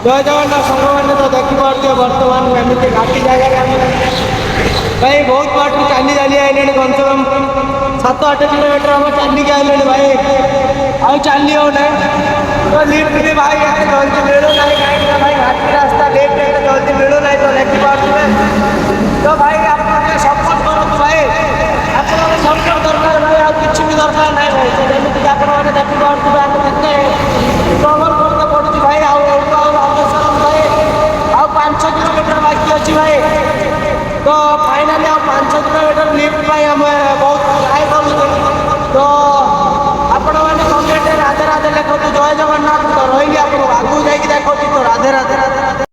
जय जगन्नाथ संघ मैंने तो देखिपे बर्तमान एमती घाटी जगह भाई बहुत बाट चली चली आए कम से कम 7-8 किलोमीटर हम चलिक आए भाई आउ चली हो ना तो लिफ्ट भी भाई जल्दी मिलू ना कहीं भाई घाटी रास्ता लिफ्ट जल्दी मिलू ना तो देखिपे तो भाई